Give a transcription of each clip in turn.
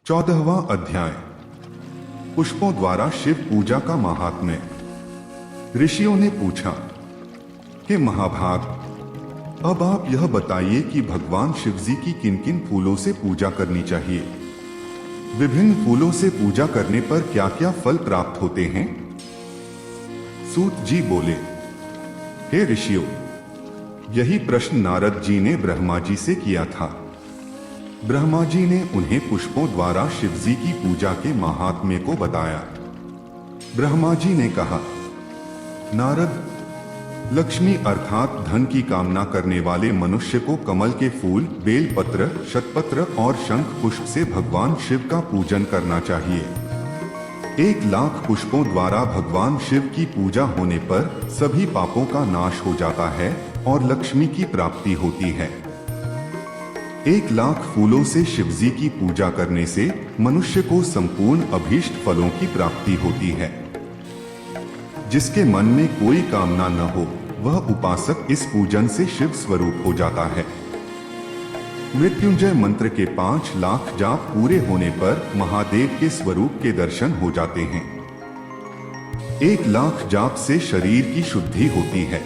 14वां अध्याय पुष्पों द्वारा शिव पूजा का महात्म्य। ऋषियों ने पूछा, हे महाभाग, अब आप यह बताइए कि भगवान शिव जी की किन किन फूलों से पूजा करनी चाहिए। विभिन्न फूलों से पूजा करने पर क्या क्या फल प्राप्त होते हैं। सूत जी बोले, हे ऋषियों, यही प्रश्न नारद जी ने ब्रह्मा जी से किया था। ब्रह्मा जी ने उन्हें पुष्पों द्वारा शिव जी की पूजा के महात्म्य को बताया। ब्रह्मा जी ने कहा, नारद, लक्ष्मी अर्थात धन की कामना करने वाले मनुष्य को कमल के फूल, बेलपत्र, शतपत्र और शंख पुष्प से भगवान शिव का पूजन करना चाहिए। 1,00,000 पुष्पों द्वारा भगवान शिव की पूजा होने पर सभी पापों का नाश हो जाता है और लक्ष्मी की प्राप्ति होती है। 1,00,000 फूलों से शिव जी की पूजा करने से मनुष्य को संपूर्ण अभीष्ट फलों की प्राप्ति होती है। जिसके मन में कोई कामना न हो, वह उपासक इस पूजन से शिव स्वरूप हो जाता है। मृत्युंजय मंत्र के 5,00,000 जाप पूरे होने पर महादेव के स्वरूप के दर्शन हो जाते हैं। 1,00,000 जाप से शरीर की शुद्धि होती है।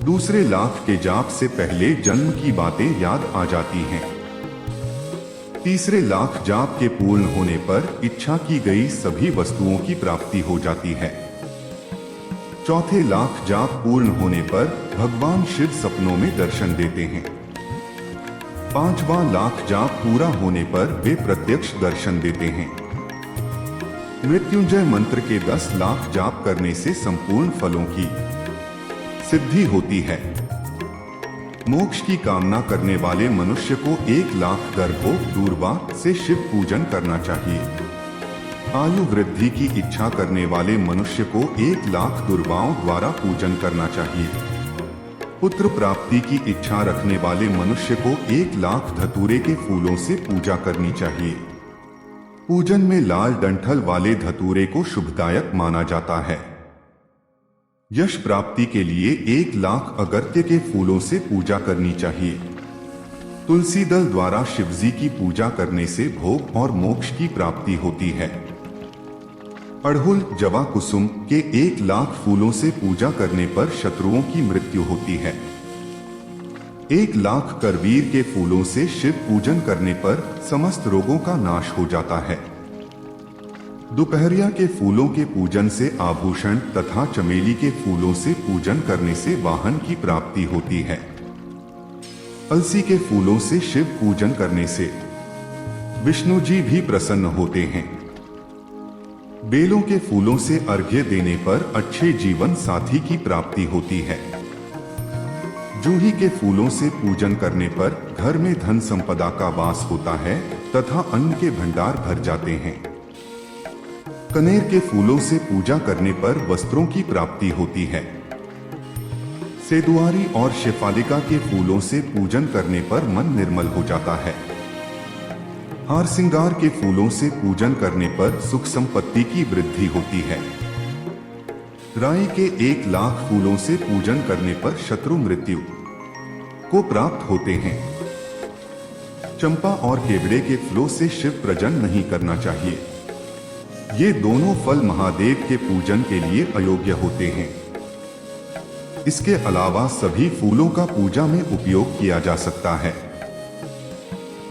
दूसरे लाख के जाप से पहले जन्म की बातें याद आ जाती हैं। तीसरे लाख जाप के पूर्ण होने पर इच्छा की गई सभी वस्तुओं की प्राप्ति हो जाती है। चौथे लाख जाप पूर्ण होने पर भगवान शिव सपनों में दर्शन देते हैं। 5वां लाख जाप पूरा होने पर वे प्रत्यक्ष दर्शन देते हैं। मृत्युंजय मंत्र के 10,00,000 जाप करने से संपूर्ण फलों की सिद्धि होती है। मोक्ष की कामना करने वाले मनुष्य को 1,00,000 गर्भों दूरवा से शिव पूजन करना चाहिए। आयु वृद्धि की इच्छा करने वाले मनुष्य को 1,00,000 दुर्वाओं द्वारा पूजन करना चाहिए। पुत्र प्राप्ति की इच्छा रखने वाले मनुष्य को 1,00,000 धतूरे के फूलों से पूजा करनी चाहिए। पूजन में लाल डंठल वाले धतूरे को शुभदायक माना जाता है। यश प्राप्ति के लिए 1,00,000 अगत्य के फूलों से पूजा करनी चाहिए। तुलसी दल द्वारा शिव जी की पूजा करने से भोग और मोक्ष की प्राप्ति होती है। अड़हुल, जवा, कुसुम के 1,00,000 फूलों से पूजा करने पर शत्रुओं की मृत्यु होती है। 1,00,000 करवीर के फूलों से शिव पूजन करने पर समस्त रोगों का नाश हो जाता है। दोपहरिया के फूलों के पूजन से आभूषण तथा चमेली के फूलों से पूजन करने से वाहन की प्राप्ति होती है। अलसी के फूलों से शिव पूजन करने से विष्णु जी भी प्रसन्न होते हैं। बेलों के फूलों से अर्घ्य देने पर अच्छे जीवन साथी की प्राप्ति होती है। जूही के फूलों से पूजन करने पर घर में धन संपदा का वास होता है तथा अन्न के भंडार भर जाते हैं। कनेर के फूलों से पूजा करने पर वस्त्रों की प्राप्ति होती है। सेदुआरी और शेफालिका के फूलों से पूजन करने पर मन निर्मल हो जाता है। हार सिंगार के फूलों से पूजन करने पर सुख संपत्ति की वृद्धि होती है। राई के 1,00,000 फूलों से पूजन करने पर शत्रु मृत्यु को प्राप्त होते हैं। चंपा और केवड़े के फूलों से शिव पूजन नहीं करना चाहिए। ये दोनों फल महादेव के पूजन के लिए अयोग्य होते हैं। इसके अलावा सभी फूलों का पूजा में उपयोग किया जा सकता है।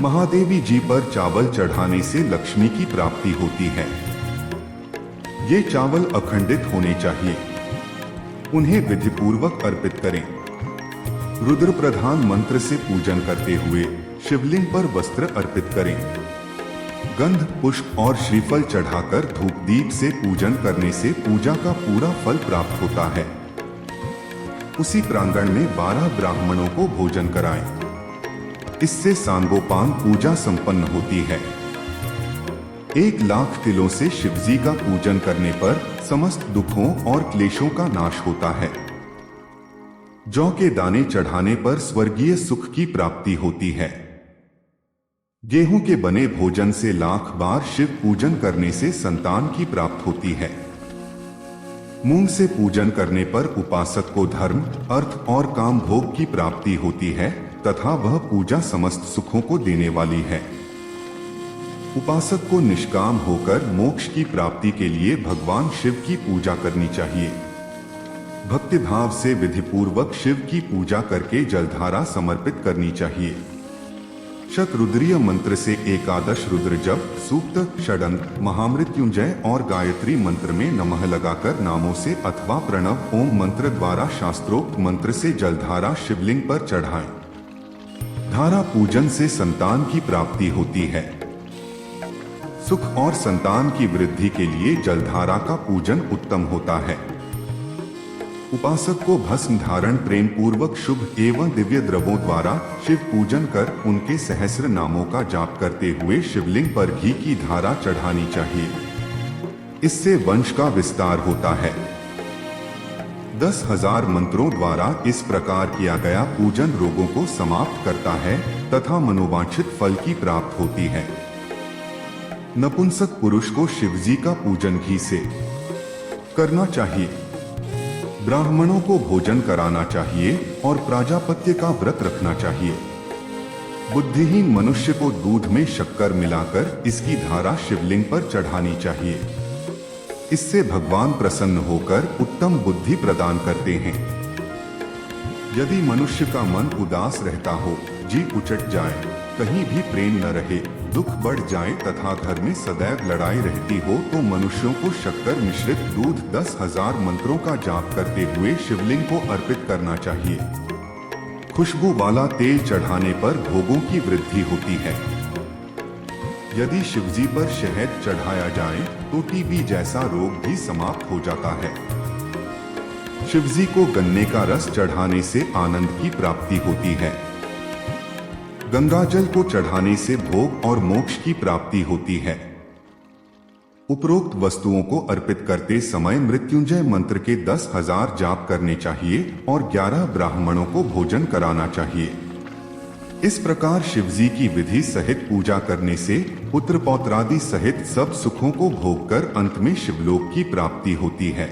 महादेवी जी पर चावल चढ़ाने से लक्ष्मी की प्राप्ति होती है। ये चावल अखंडित होने चाहिए। उन्हें विधिपूर्वक अर्पित करें। रुद्र प्रधान मंत्र से पूजन करते हुए शिवलिंग पर वस्त्र अर्पित करें। गंध, पुष्प और श्रीफल चढ़ाकर धूप दीप से पूजन करने से पूजा का पूरा फल प्राप्त होता है। उसी प्रांगण में 12 ब्राह्मणों को भोजन कराएं। इससे सांगोपांग पूजा संपन्न होती है। 1,00,000 तिलों से शिव जी का पूजन करने पर समस्त दुखों और क्लेशों का नाश होता है। जौ के दाने चढ़ाने पर स्वर्गीय सुख की प्राप्ति होती है। गेहूं के बने भोजन से 1,00,000 बार शिव पूजन करने से संतान की प्राप्ति होती है। मूंग से पूजन करने पर उपासक को धर्म, अर्थ और काम भोग की प्राप्ति होती है तथा वह पूजा समस्त सुखों को देने वाली है। उपासक को निष्काम होकर मोक्ष की प्राप्ति के लिए भगवान शिव की पूजा करनी चाहिए। भक्तिभाव से विधिपूर्वक शिव की पूजा करके जलधारा समर्पित करनी चाहिए। शतरुद्रीय मंत्र से एकादश रुद्र जप, सूक्त, षडंग, महामृत्युंजय और गायत्री मंत्र में नमः लगाकर नामों से अथवा प्रणव ओम मंत्र द्वारा शास्त्रोक्त मंत्र से जलधारा शिवलिंग पर चढ़ाएं। धारा पूजन से संतान की प्राप्ति होती है। सुख और संतान की वृद्धि के लिए जलधारा का पूजन उत्तम होता है। उपासक को भस्म धारण प्रेम पूर्वक शुभ एवं दिव्य द्रवों द्वारा शिव पूजन कर उनके सहस्र नामों का जाप करते हुए शिवलिंग पर घी की धारा चढ़ानी चाहिए। इससे वंश का विस्तार होता है। 10,000 मंत्रों द्वारा इस प्रकार किया गया पूजन रोगों को समाप्त करता है तथा मनोवांछित फल की प्राप्त होती है। नपुंसक पुरुष को शिवजी का पूजन घी से करना चाहिए। ब्राह्मणों को भोजन कराना चाहिए और प्राजापत्य का व्रत रखना चाहिए। बुद्धिहीन मनुष्य को दूध में शक्कर मिलाकर इसकी धारा शिवलिंग पर चढ़ानी चाहिए। इससे भगवान प्रसन्न होकर उत्तम बुद्धि प्रदान करते हैं। यदि मनुष्य का मन उदास रहता हो, जी उचट जाए, कहीं भी प्रेम न रहे, दुख बढ़ जाए तथा घर में सदैव लड़ाई रहती हो तो मनुष्यों को शक्कर मिश्रित दूध 10,000 मंत्रों का जाप करते हुए शिवलिंग को अर्पित करना चाहिए। खुशबू वाला तेल चढ़ाने पर भोगों की वृद्धि होती है। यदि शिवजी पर शहद चढ़ाया जाए तो टीबी जैसा रोग भी समाप्त हो जाता है। शिवजी को गन्ने का रस चढ़ाने से आनंद की प्राप्ति होती है। गंगा जल को चढ़ाने से भोग और मोक्ष की प्राप्ति होती है। उपरोक्त वस्तुओं को अर्पित करते समय मृत्युंजय मंत्र के 10,000 जाप करने चाहिए और 11 ब्राह्मणों को भोजन कराना चाहिए। इस प्रकार शिवजी की विधि सहित पूजा करने से पुत्र पौत्रादि सहित सब सुखों को भोग कर अंत में शिवलोक की प्राप्ति होती है।